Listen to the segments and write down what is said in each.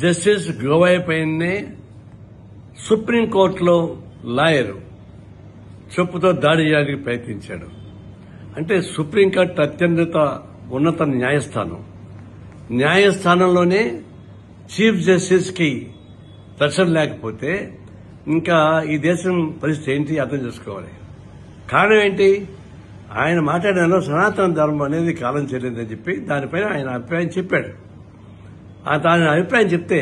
Justice గోవాయ్ పైనే సుప్రీంకోర్టులో lawyer చెప్పుతో దాడి చేయడానికి ప్రయత్నించాడు. అంటే సుప్రీంకోర్టు అత్యున్నత ఉన్నత న్యాయస్థానం. న్యాయస్థానంలోనే చీఫ్ జస్టిస్ కి రక్షణ లేకపోతే ఇంకా ఈ దేశం పరిస్థితి ఏంటి అర్థం చేసుకోవాలి. కారణం ఏంటి? ఆయన మాట్లాడిన సనాతన ధర్మం అనేది కాలం చెల్లిందని చెప్పి దానిపైన ఆయన అభిప్రాయం చెప్పాడు. దాని అభిప్రాయం చెప్తే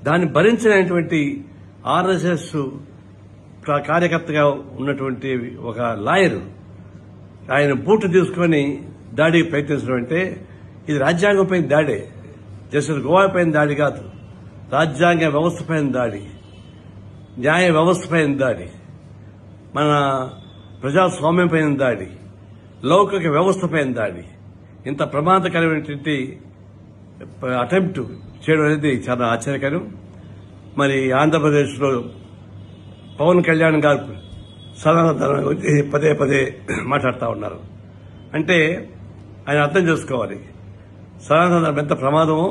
దాన్ని భరించినటువంటి ఆర్ఎస్ఎస్ కార్యకర్తగా ఉన్నటువంటి ఒక లాయర్ ఆయన బూటు తీసుకుని దాడికి ప్రయత్నించడం అంటే ఇది రాజ్యాంగం పైన దాడే. జస్టిస్ గోవా పైన దాడి కాదు, రాజ్యాంగ వ్యవస్థ పైన దాడి, న్యాయ వ్యవస్థ పైన దాడి, మన ప్రజాస్వామ్యం పైన దాడి, లౌకిక వ్యవస్థ పైన దాడి. ఇంత ప్రమాదకరమైనటువంటి అటెంప్ట్ చేయడం అనేది చాలా ఆశ్చర్యకరం. మరి ఆంధ్రప్రదేశ్లో పవన్ కళ్యాణ్ గారు సనాతన ధర్మం గురించి పదే పదే మాట్లాడుతూ ఉన్నారు. అంటే ఆయన అర్థం చేసుకోవాలి సనాతన ధర్మం ఎంత ప్రమాదమో.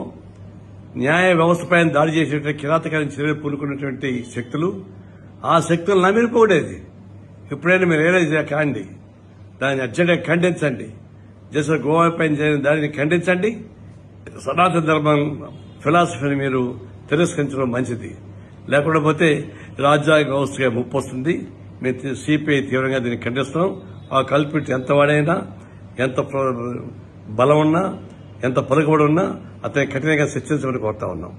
న్యాయ వ్యవస్థపై దాడి చేసేటువంటి కిరాతకాలను చర్యలు పూనుకున్నటువంటి శక్తులు, ఆ శక్తులు నమ్మిపోడేది. ఎప్పుడైనా మీరు రియలైజ్ కాండి, దాన్ని అర్జెంట్గా ఖండించండి. జస్టిస్ గోవా పైన జరిగిన దాడిని ఖండించండి. సనాతన ధర్మం ఫిలాసఫీని మీరు తిరస్కరించడం మంచిది. లేకుండా పోతే రాజ్యాంగ వ్యవస్థగా ముప్పు వస్తుంది. మేము సిపిఐ తీవ్రంగా దీన్ని ఖండిస్తున్నాం. ఆ కల్పిట్ ఎంత వాడైనా, ఎంత బలం ఉన్నా, ఎంత పలుకుబడి ఉన్నా అతని కఠినంగా శిక్షించమని కోరుతా ఉన్నాం.